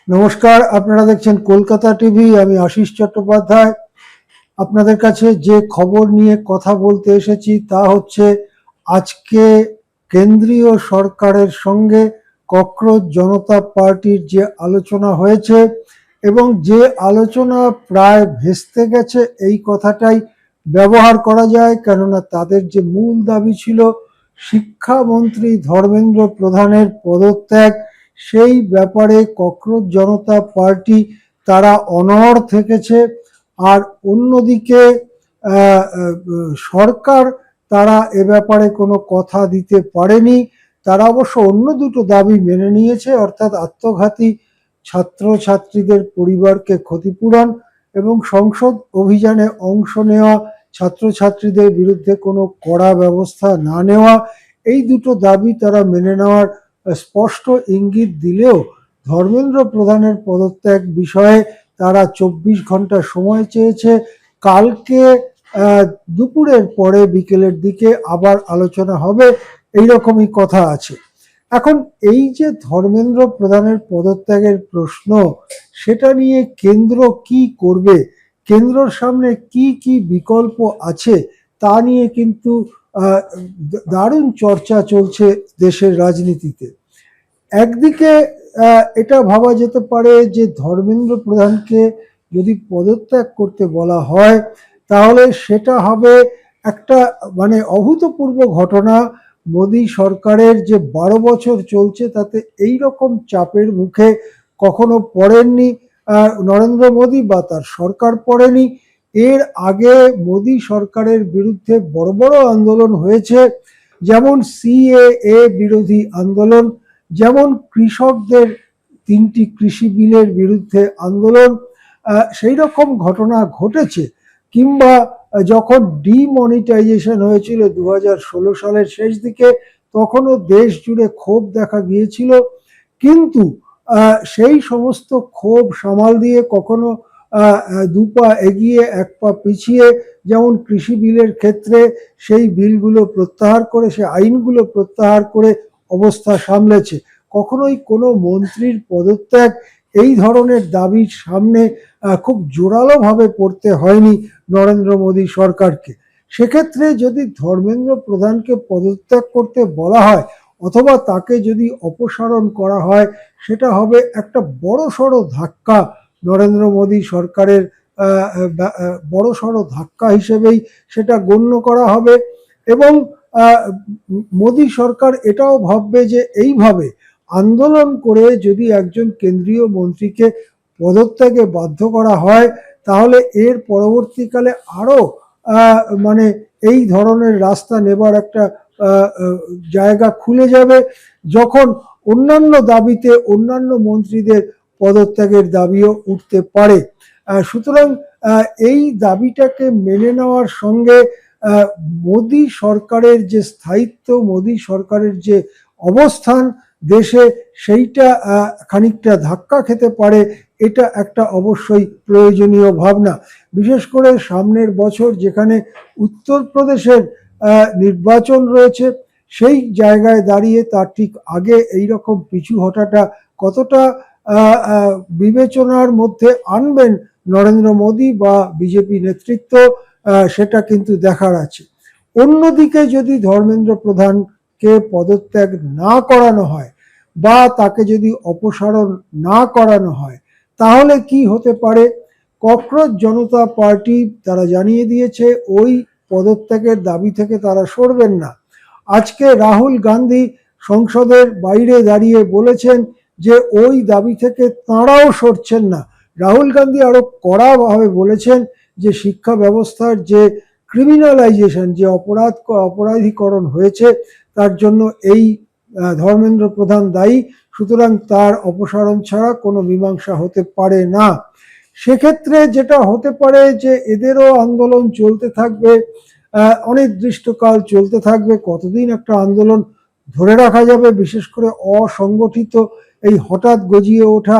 নমস্কার, আপনারা দেখছেন কলকাতা টিভি। আমি আশিস চট্টোপাধ্যায়। আপনাদের কাছে যে খবর নিয়ে কথা বলতে এসেছি তা হচ্ছে আজকে কেন্দ্রীয় সরকারের সঙ্গে ককরোচ জনতা পার্টির যে আলোচনা হয়েছে এবং যে আলোচনা প্রায় ভেস্তে গেছে এই কথাটাই ব্যবহার করা যায়, কেননা তাদের যে মূল দাবি ছিল শিক্ষামন্ত্রী ধর্মেন্দ্র প্রধানের পদত্যাগ, সেই ব্যাপারে ককরোচ জনতা পার্টি তারা অনড় থেকেছে। আর অন্যদিকে সরকার তারা এ ব্যাপারে কোনো কথা দিতে পারেনি। তারা অবশ্য অন্য দুটো দাবি মেনে নিয়েছে, অর্থাৎ আত্মঘাতী ছাত্রছাত্রীদের পরিবারকে ক্ষতিপূরণ এবং সংসদ অভিযানে অংশ নেওয়া ছাত্রছাত্রীদের বিরুদ্ধে কোনো কড়া ব্যবস্থা না নেওয়া। এই দুটো দাবি তারা মেনে নেওয়ার স্পষ্ট ইঙ্গিত দিলেও ধর্মেন্দ্র প্রধানের পদত্যাগ বিষয়ে তারা 24 ঘন্টা সময় চেয়েছে। কালকে দুপুরের পরে বিকেলের দিকে আবার আলোচনা হবে, এইরকমই কথা আছে। এখন এই যে ধর্মেন্দ্র প্রধানের পদত্যাগের প্রশ্ন, সেটা নিয়ে কেন্দ্র কি করবে, কেন্দ্রর সামনে কি কি বিকল্প আছে, তা নিয়ে কিন্তু দারুণ চর্চা চলছে দেশের রাজনীতিতে। একদিকে এটা ভাবা যেতে পারে যে ধর্মেন্দ্র প্রধানকে যদি পদত্যাগ করতে বলা হয় তাহলে সেটা হবে একটা অভূতপূর্ব ঘটনা। মোদী সরকারের যে 12 বছর চলছে তাতে এই রকম চাপের মুখে কখনো পড়েননি নরেন্দ্র মোদী বা তার সরকার পড়েনি। এর আগে মোদী সরকারের বিরুদ্ধে বড় বড় আন্দোলন হয়েছে, যেমন সিএএ বিরোধী আন্দোলন, যেমন কৃষকদের 3টি কৃষি বিলের বিরুদ্ধে আন্দোলন, সেই রকম ঘটনা ঘটেছে। কিংবা যখন ডিমনিটাইজেশন হয়েছিল 2016 সালের শেষ দিকে, তখনও দেশ জুড়ে ক্ষোভ দেখা গিয়েছিল। কিন্তু সেই সমস্ত ক্ষোভ সামাল দিয়ে কখনো দু পা এগিয়ে এক পা পিছিয়ে, যেমন কৃষি বিলের ক্ষেত্রে সেই বিলগুলো প্রত্যাহার করে, সে আইনগুলো প্রত্যাহার করে অবস্থা সামলেছে। কখনোই কোনো মন্ত্রীর পদত্যাগ এই ধরনের দাবির সামনে খুব জোরালোভাবে পড়তে হয়নি নরেন্দ্র মোদী সরকারকে। সেক্ষেত্রে যদি ধর্মেন্দ্র প্রধানকে পদত্যাগ করতে বলা হয় অথবা তাকে যদি অপসারণ করা হয়, সেটা হবে একটা বড়সড় ধাক্কা নরেন্দ্র মোদী সরকারের, বড়সড় ধাক্কা হিসেবেই সেটা গণ্য করা হবে। এবং মোদী সরকার এটাও ভাববে যে এইভাবে আন্দোলন করে যদি একজন কেন্দ্রীয় মন্ত্রীকে পদত্যাগে বাধ্য করা হয় তাহলে এর পরবর্তীকালে আরো এই ধরনের রাস্তা নেবার একটা জায়গা খুলে যাবে, যখন অন্যান্য দাবিতে অন্যান্য মন্ত্রীদের পদত্যাগের দাবিও উঠতে পারে। সুতরাং এই দাবিটাকে মেনে নেওয়ার সঙ্গে মোদী সরকারের যে স্থায়িত্ব, মোদী সরকারের যে অবস্থান দেশে, সেইটা খানিকটা ধাক্কা খেতে পারে। এটা একটা অবশ্যই প্রয়োজনীয় ভাবনা, বিশেষ করে সামনের বছর যেখানে উত্তরপ্রদেশের নির্বাচন রয়েছে। সেই জায়গায় দাঁড়িয়ে তার ঠিক আগে এই রকম পিছু হটাটা কতটা বিবেচনার মধ্যে আনবেন নরেন্দ্র মোদী বা বিজেপি নেতৃত্ব, সেটা কিন্তু দেখার আছে। অন্যদিকে যদি ধর্মেন্দ্র প্রধানকে পদত্যাগ না করানো হয় বা তাকে যদি অপসারণ না করানো হয় তাহলে কি হতে পারে? ককরোচ জনতা পার্টি তারা জানিয়ে দিয়েছে ওই পদত্যাগের দাবি থেকে তারা সরবেন না। আজকে রাহুল গান্ধী সংসদের বাইরে দাঁড়িয়ে বলেছেন যে ওই দাবি থেকে তাঁরাও সরছেন না। রাহুল গান্ধী আরো কড়াভাবে বলেছেন যে শিক্ষা ব্যবস্থার যে ক্রিমিনালাইজেশন, যে অপরাধীকরণ হয়েছে, তার জন্য এই ধর্মেন্দ্র প্রধান দায়ী। সুতরাং তার অপসারণ ছাড়া কোনো মীমাংসা হতে পারে না। সেক্ষেত্রে যেটা হতে পারে যে এদেরও আন্দোলন চলতে থাকবে, অনির্দিষ্টকাল চলতে থাকবে। কতদিন একটা আন্দোলন ধরে রাখা যাবে, বিশেষ করে অসংগঠিত এই হঠাৎ গজিয়ে ওঠা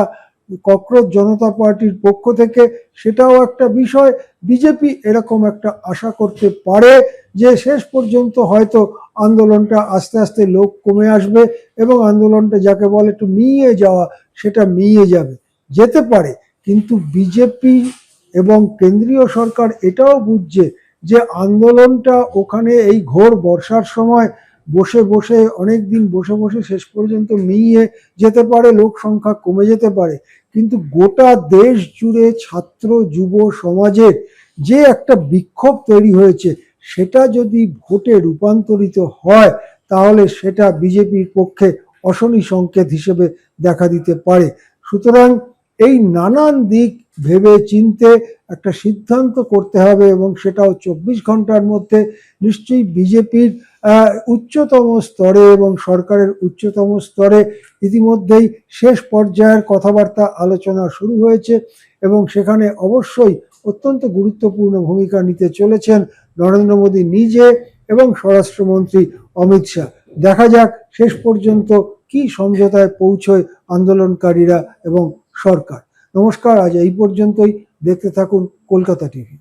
ককরোচ জনতা পার্টির পক্ষ থেকে, সেটাও একটা বিষয়। বিজেপি এরকম একটা আশা করতে পারে যে শেষ পর্যন্ত হয়তো আন্দোলনটা আস্তে আস্তে লোক কমে আসবে এবং আন্দোলনটা যাকে বলে একটু মিইয়ে যাওয়া, সেটা মিইয়ে যাবে। যেতে পারে, কিন্তু বিজেপি এবং কেন্দ্রীয় সরকার এটাও বুঝছে যে আন্দোলনটা ওখানে এই ঘোর বর্ষার সময় বসে বসে অনেক দিন বসে বসে শেষ পর্যন্ত মিইয়ে যেতে পারে, লোক সংখ্যা কমে যেতে পারে, কিন্তু গোটা দেশ জুড়ে ছাত্র যুব সমাজের যে একটা বিক্ষোভ তৈরি হয়েছে সেটা যদি ভোটে রূপান্তরিত হয় তাহলে সেটা বিজেপির পক্ষে অশনি সংকেত হিসেবে দেখা দিতে পারে। সুতরাং এই নানান দিক ভেবে চিনতে একটা সিদ্ধান্ত করতে হবে এবং সেটাও 24 ঘন্টার মধ্যে। নিশ্চয়ই বিজেপির উচ্চতম স্তরে এবং সরকারের উচ্চতম স্তরে ইতিমধ্যেই শেষ পর্যায়ের কথাবার্তা আলোচনা শুরু হয়েছে এবং সেখানে অবশ্যই অত্যন্ত গুরুত্বপূর্ণ ভূমিকা নিতে চলেছেন নরেন্দ্র মোদী নিজে এবং স্বরাষ্ট্রমন্ত্রী অমিত শাহ। দেখা যাক শেষ পর্যন্ত কি সমঝোতায় পৌঁছয় আন্দোলনকারীরা এবং সরকার। নমস্কার, আজ এই পর্যন্তই। দেখতে থাকুন কলকাতা টিভি।